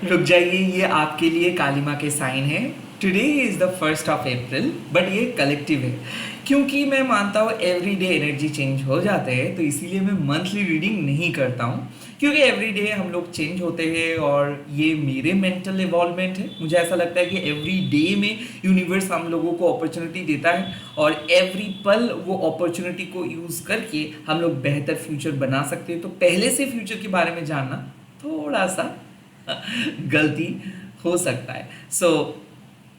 रुक जाइए, ये आपके लिए काली माँ के साइन है। टुडे इज़ द 1 बट ये कलेक्टिव है, क्योंकि मैं मानता हूँ एवरी डे एनर्जी चेंज हो जाते हैं, तो इसीलिए मैं मंथली रीडिंग नहीं करता हूँ। क्योंकि एवरी डे हम लोग चेंज होते हैं और ये मेरे मेंटल इवॉल्वमेंट है। मुझे ऐसा लगता है कि एवरी डे में यूनिवर्स हम लोगों को अपॉर्चुनिटी देता है और एवरी पल वो अपॉर्चुनिटी को यूज़ करके हम लोग बेहतर फ्यूचर बना सकते हैं। तो पहले से फ्यूचर के बारे में जानना थोड़ा सा गलती हो सकता है। सो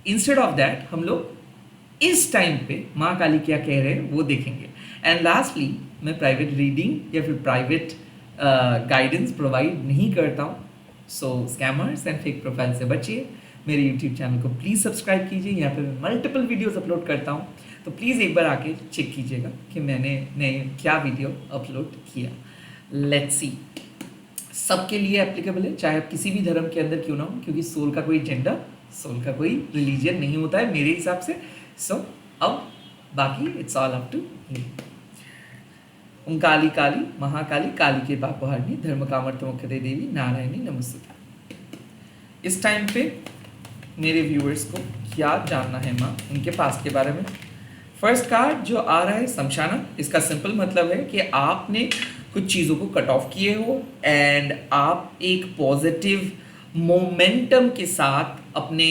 इंस्टेड ऑफ दैट हम लोग इस टाइम पे माँ काली क्या कह रहे हैं वो देखेंगे। एंड लास्टली, मैं प्राइवेट रीडिंग या फिर प्राइवेट गाइडेंस प्रोवाइड नहीं करता हूँ। सो स्कैमर्स एंड फेक प्रोफाइल से बचिए। मेरे यूट्यूब चैनल को प्लीज़ सब्सक्राइब कीजिए, यहाँ पे मैं मल्टीपल वीडियोस अपलोड करता हूँ, तो प्लीज़ एक बार आके चेक कीजिएगा कि मैंने क्या वीडियो अपलोड किया। लेट्स सी, सबके लिए एप्लीकेबल है, चाहे आप किसी भी धर्म के अंदर क्यों ना हो, क्योंकि सोल का कोई जेंडर, सोल का कोई रिलीजन नहीं होता है मेरे हिसाब से। सो अब बाकी it's all up to you. ओम काली काली महाकाली, काली के पापहारिणी, धर्म कामर्थ मुख्यते देवी नारायणी नमस्ते। इस टाइम पे मेरे व्यूअर्स को क्या जानना है माँ उनके पास्ट के बारे में। फर्स्ट कार्ड जो आ रहा है शमशाना, इसका सिंपल मतलब है कि आपने कुछ चीज़ों को कट ऑफ किए हो एंड आप एक पॉजिटिव मोमेंटम के साथ अपने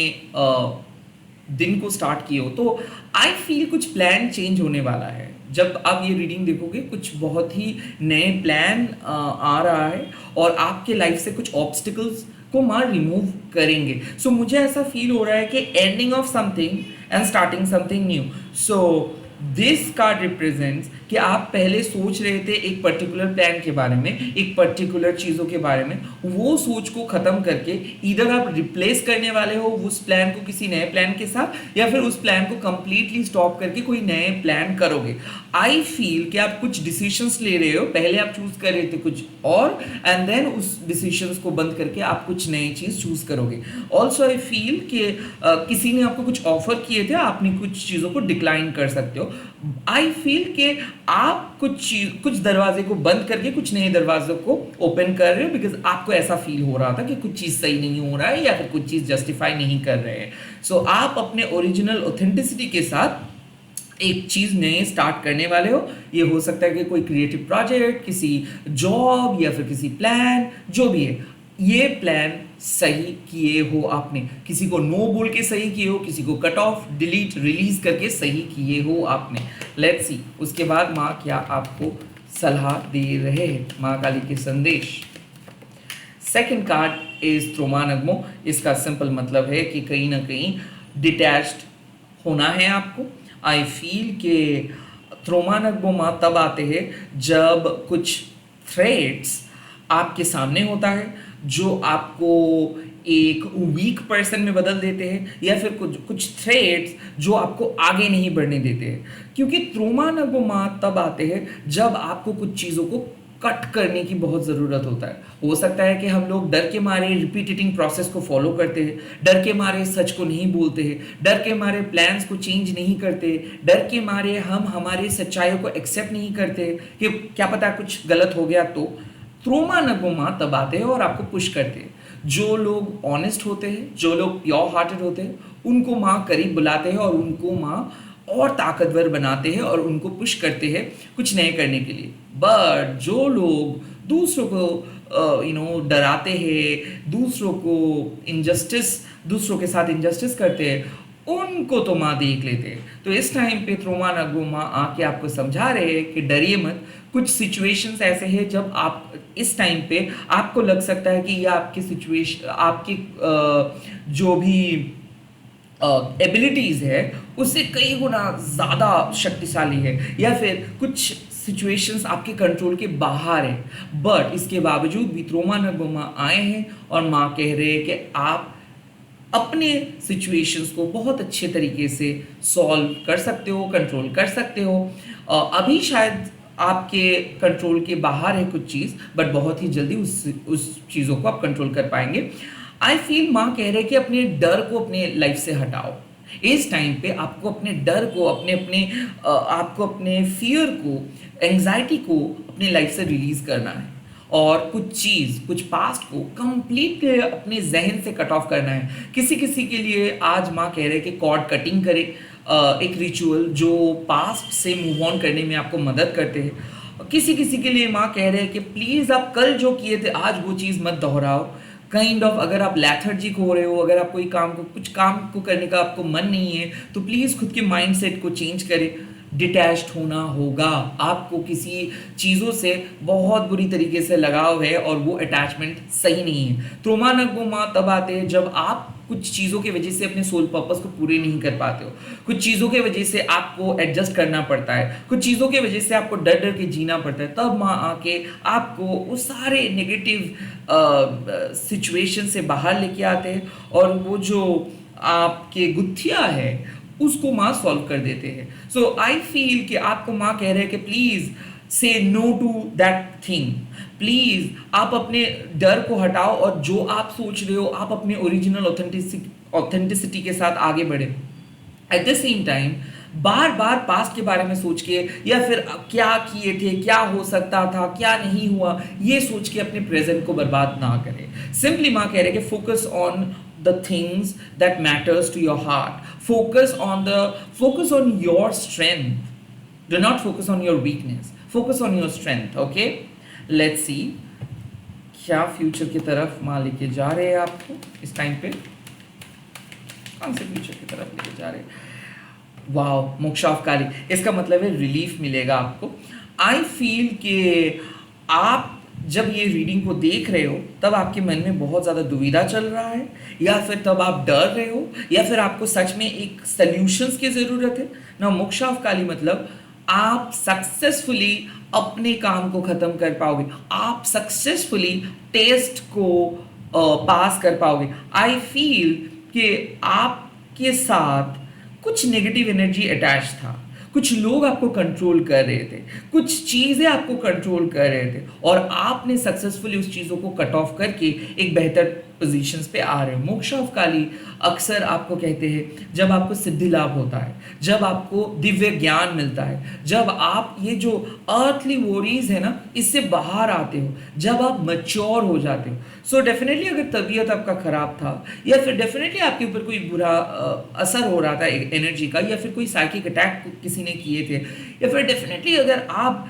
दिन को स्टार्ट किए हो। तो आई फील कुछ प्लान चेंज होने वाला है। जब आप ये रीडिंग देखोगे कुछ बहुत ही नए प्लान आ रहा है और आपके लाइफ से कुछ ऑब्स्टिकल्स को माँ रिमूव करेंगे। सो मुझे ऐसा फील हो रहा है कि ending of something and starting something new. So this card represents कि आप पहले सोच रहे थे एक पर्टिकुलर प्लान के बारे में, एक पर्टिकुलर चीज़ों के बारे में, वो सोच को ख़त्म करके इधर आप रिप्लेस करने वाले हो उस प्लान को किसी नए प्लान के साथ, या फिर उस प्लान को कंप्लीटली स्टॉप करके कोई नए प्लान करोगे। आई फील कि आप कुछ डिसीशंस ले रहे हो, पहले आप चूज कर रहे थे कुछ और एंड देन उस डिसीशंस को बंद करके आप कुछ नई चीज़ चूज करोगे। ऑल्सो आई फील कि किसी ने आपको कुछ ऑफर किए थे, आपने कुछ चीज़ों को डिक्लाइन कर सकते हो। आई फील कि आप कुछ दरवाजे को बंद करके कुछ नए दरवाजों को ओपन कर रहे हो, बिकॉज आपको ऐसा फील हो रहा था कि कुछ चीज़ सही नहीं हो रहा है या फिर कुछ चीज़ जस्टिफाई नहीं कर रहे हैं। सो आप अपने ओरिजिनल ऑथेंटिसिटी के साथ एक चीज़ नए स्टार्ट करने वाले हो। ये हो सकता है कि कोई क्रिएटिव प्रोजेक्ट, किसी जॉब या फिर किसी प्लान, जो भी है, ये प्लान सही किए हो आपने। किसी को नो बोल के सही किए हो, किसी को कट ऑफ, डिलीट, रिलीज करके सही किए हो आपने। लेट्स सी उसके बाद माँ क्या आपको सलाह दे रहे हैं, माँ काली के संदेश। सेकंड कार्ड इज त्रोमानगमो। इसका सिंपल मतलब है कि कहीं ना कहीं डिटैच्ड होना है आपको। आई फील के त्रोमानगमो तब आते हैं जब कुछ थ्रेड्स आपके सामने होता है जो आपको एक वीक पर्सन में बदल देते हैं, या फिर कुछ थ्रेड्स जो आपको आगे नहीं बढ़ने देते हैं। क्योंकि त्रोमानगमो तब आते हैं जब आपको कुछ चीज़ों को कट करने की बहुत ज़रूरत होता है। हो सकता है कि हम लोग डर के मारे रिपीटेटिंग प्रोसेस को फॉलो करते हैं, डर के मारे सच को नहीं बोलते हैं, डर के मारे प्लान्स को चेंज नहीं करते, डर के मारे हम हमारी सच्चाइयों को एक्सेप्ट नहीं करते कि क्या पता कुछ गलत हो गया। तो त्रोमानगमो तब आते हैं और आपको पुश करते हैं। जो लोग ऑनेस्ट होते हैं, जो लोग प्योर हार्टेड होते हैं, उनको माँ करीब बुलाते हैं और उनको माँ और ताकतवर बनाते हैं और उनको पुश करते हैं कुछ नए करने के लिए। बट जो लोग दूसरों को डराते हैं, दूसरों के साथ इंजस्टिस करते हैं, उनको तो माँ देख लेते हैं। तो इस टाइम पे त्रोमानगमो आके आपको समझा रहे हैं कि डरिए मत। कुछ सिचुएशंस ऐसे हैं जब आप इस टाइम पे आपको लग सकता है कि ये आपकी सिचुएशन, आपकी जो भी एबिलिटीज़ है उससे कई गुना ज़्यादा शक्तिशाली है, या फिर कुछ सिचुएशंस आपके कंट्रोल के बाहर है। बट इसके बावजूद भी त्रोमानगमो आए हैं और माँ कह रहे हैं कि आप अपने सिचुएशंस को बहुत अच्छे तरीके से सॉल्व कर सकते हो, कंट्रोल कर सकते हो। अभी शायद आपके कंट्रोल के बाहर है कुछ चीज़, बट बहुत ही जल्दी उस चीज़ों को आप कंट्रोल कर पाएंगे। आई फील माँ कह रहे हैं कि अपने डर को अपने लाइफ से हटाओ। इस टाइम पे आपको अपने डर को, आपको अपने फियर को, एंग्जाइटी को अपने लाइफ से रिलीज करना है। और कुछ पास्ट को कंप्लीट अपने जहन से कट ऑफ करना है। किसी किसी के लिए आज माँ कह रहे हैं कि कॉर्ड कटिंग करे, एक रिचुअल जो पास्ट से मूव ऑन करने में आपको मदद करते हैं। किसी किसी के लिए माँ कह रहे हैं कि प्लीज़ आप कल जो किए थे आज वो चीज़ मत दोहराओ। काइंड ऑफ अगर आप लेथर्जिक हो रहे हो, अगर आप कुछ काम को करने का आपको मन नहीं है, तो प्लीज़ खुद के माइंडसेट को चेंज करें। डिटैच्ड होना होगा, आपको किसी चीज़ों से बहुत बुरी तरीके से लगाव है और वो अटैचमेंट सही नहीं है। ट्रोमा नगमा तब आते हैं जब आप कुछ चीज़ों की वजह से अपने सोल पर्पस को पूरे नहीं कर पाते हो, कुछ चीज़ों की वजह से आपको एडजस्ट करना पड़ता है, कुछ चीज़ों की वजह से आपको डर डर के जीना पड़ता है। तब माँ आके आपको उस सारे नेगेटिव सिचुएशन से बाहर लेके आते हैं और वो जो आपके गुत्थियाँ है उसको माँ सॉल्व कर देते हैं। सो आई फील कि आपको माँ कह रहे हैं कि प्लीज़ से no to that thing. Please आप अपने डर को हटाओ और जो आप सोच रहे हो आप अपने ओरिजिनल ऑथेंटिसिटी के साथ आगे बढ़े। At the same time bar bar past के बारे में सोच के या फिर क्या किए थे, क्या हो सकता था, क्या नहीं हुआ, ये सोच के अपने प्रेजेंट को बर्बाद ना करें। सिंपली माँ कह रहे कि focus on the things that matters to your heart. Focus on your strength. Do not focus on your weakness. Focus on your strength. Okay, let's see क्या फ्यूचर की तरफ माँ लेके जा रहे हैं आपको इस टाइम पे। कौन से फ्यूचर की तरफ लेके जा रहे हैं? वाओ, मोक्ष ऑफ काली, इसका मतलब है रिलीफ मिलेगा आपको। आई फील कि आप जब ये रीडिंग को देख रहे हो तब आपके मन में बहुत ज़्यादा दुविधा चल रहा है, या फिर तब आप डर रहे हो, या फिर आपको सच में एक सल्यूशंस की ज़रूरत है ना। मोक्ष ऑफ काली मतलब आप सक्सेसफुली अपने काम को ख़त्म कर पाओगे, आप सक्सेसफुली टेस्ट को पास कर पाओगे। आई फील कि आपके साथ कुछ नेगेटिव एनर्जी अटैच था, कुछ लोग आपको कंट्रोल कर रहे थे, कुछ चीज़ें आपको कंट्रोल कर रहे थे और आपने सक्सेसफुली उस चीज़ों को कट ऑफ करके एक बेहतर पोजीशंस पे आ रहे हो। मोक्ष ऑफ काली अक्सर आपको कहते हैं जब आपको सिद्धि लाभ होता है, जब आपको दिव्य ज्ञान मिलता है, जब आप ये जो अर्थली वोरीज है ना इससे बाहर आते हो, जब आप मैच्योर हो जाते हो। सो डेफिनेटली अगर तबीयत आपका ख़राब था या फिर डेफिनेटली आपके ऊपर कोई बुरा असर हो रहा था एनर्जी का, या फिर कोई साइकिक अटैक किसी ने किए थे, या फिर डेफिनेटली अगर आप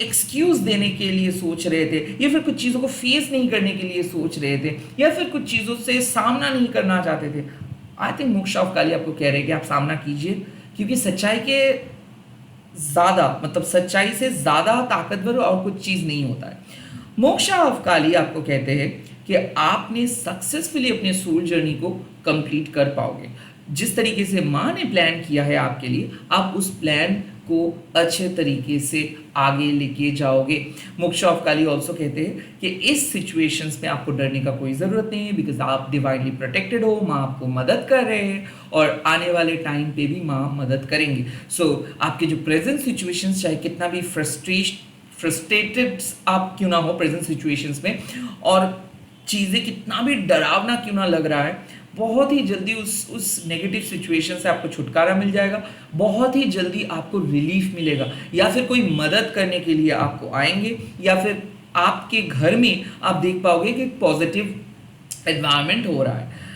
एक्सक्यूज़ देने के लिए सोच रहे थे, या फिर कुछ चीज़ों को फेस नहीं करने के लिए सोच रहे थे, या फिर कुछ चीज़ों से सामना नहीं करना चाहते थे, आई थिंक मोक्ष ऑफ काली आपको कह रहे हैं कि आप सामना कीजिए, क्योंकि सच्चाई के ज़्यादा मतलब सच्चाई से ज़्यादा ताकतवर और कुछ चीज़ नहीं होता है। मोक्ष ऑफ काली आपको कहते हैं कि आपने सक्सेसफुली अपने सोल जर्नी को कंप्लीट कर पाओगे। जिस तरीके से माँ ने प्लान किया है आपके लिए, आप उस प्लान को अच्छे तरीके से आगे लेके जाओगे। मोक्ष ऑफ काली ऑल्सो कहते हैं कि इस सिचुएशंस में आपको डरने का कोई ज़रूरत नहीं है, बिकॉज आप डिवाइनली प्रोटेक्टेड हो, माँ आपको मदद कर रहे हैं और आने वाले टाइम पे भी माँ मदद करेंगे। सो आपके जो प्रेजेंट सिचुएशंस चाहे कितना भी फ्रस्ट्रेटेड आप क्यों ना हो प्रेजेंट सिचुएशंस में, और चीज़ें कितना भी डरावना क्यों ना लग रहा है, बहुत ही जल्दी उस नेगेटिव सिचुएशन से आपको छुटकारा मिल जाएगा, बहुत ही जल्दी आपको रिलीफ मिलेगा, या फिर कोई मदद करने के लिए आपको आएंगे, या फिर आपके घर में आप देख पाओगे कि पॉजिटिव एनवायरनमेंट हो रहा है।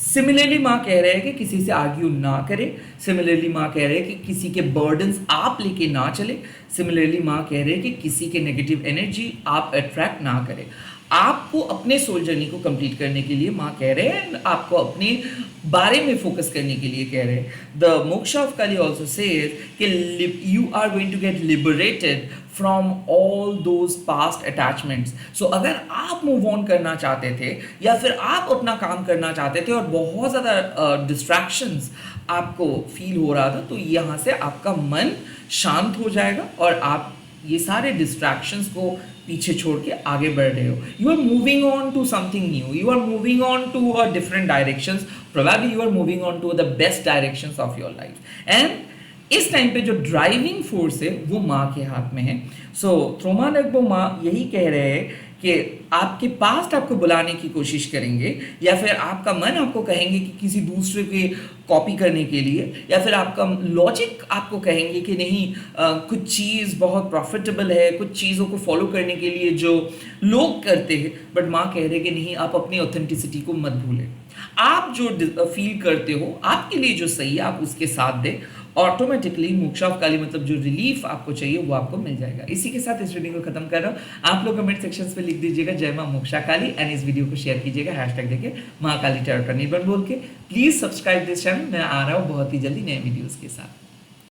सिमिलरली माँ कह रहे हैं कि किसी से आर्ग्यू ना करें। सिमिलरली माँ कह रहे हैं कि किसी के बर्डन्स आप लेके ना चले। सिमिलरली माँ कह रहे हैं कि किसी के नेगेटिव एनर्जी आप अट्रैक्ट ना करें। आपको अपने सोल जर्नी को कंप्लीट करने के लिए माँ कह रहे हैं, आपको अपने बारे में फोकस करने के लिए कह रहे हैं। The moksha of Kali also says कि you are going to get liberated from all those past attachments. So अगर आप मूव ऑन करना चाहते थे या फिर आप अपना काम करना चाहते थे और बहुत ज़्यादा डिस्ट्रैक्शंस आपको फील हो रहा था, तो यहाँ से आपका मन शांत हो जाएगा और आप ये सारे डिस्ट्रैक्शंस को पीछे छोड़ के आगे बढ़ रहे हो। You are moving on to something new, you are moving on to a different directions, probably you are moving on to the best directions of your life. And इस टाइम पे जो ड्राइविंग फोर्स है वो माँ के हाथ में है। सो थ्रोमा नगबो माँ यही कह रहे हैं कि आपके पास्ट आपको बुलाने की कोशिश करेंगे, या फिर आपका मन आपको कहेंगे कि किसी दूसरे के कॉपी करने के लिए, या फिर आपका लॉजिक आपको कहेंगे कि नहीं कुछ चीज़ बहुत प्रॉफिटेबल है, कुछ चीज़ों को फॉलो करने के लिए जो लोग करते हैं, बट माँ कह रहे कि नहीं, आप अपनी ऑथेंटिसिटी को मत भूलें। आप जो फील करते हो आपके लिए जो सही है आप उसके साथ दें, ऑटोमेटिकली मोक्षा ऑफ काली मतलब जो रिलीफ आपको चाहिए वो आपको मिल जाएगा। इसी के साथ इस वीडियो को खत्म कर रहा हूँ। आप लोग कमेंट सेक्शन में लिख दीजिएगा जय मां मोक्षा काली, एंड इस वीडियो को शेयर कीजिएगा हैशटैग देके महाकाली टैरो का निबंध बोल के। प्लीज सब्सक्राइब दिस चैनल, मैं आ रहा हूँ बहुत ही जल्दी नए वीडियोस के साथ।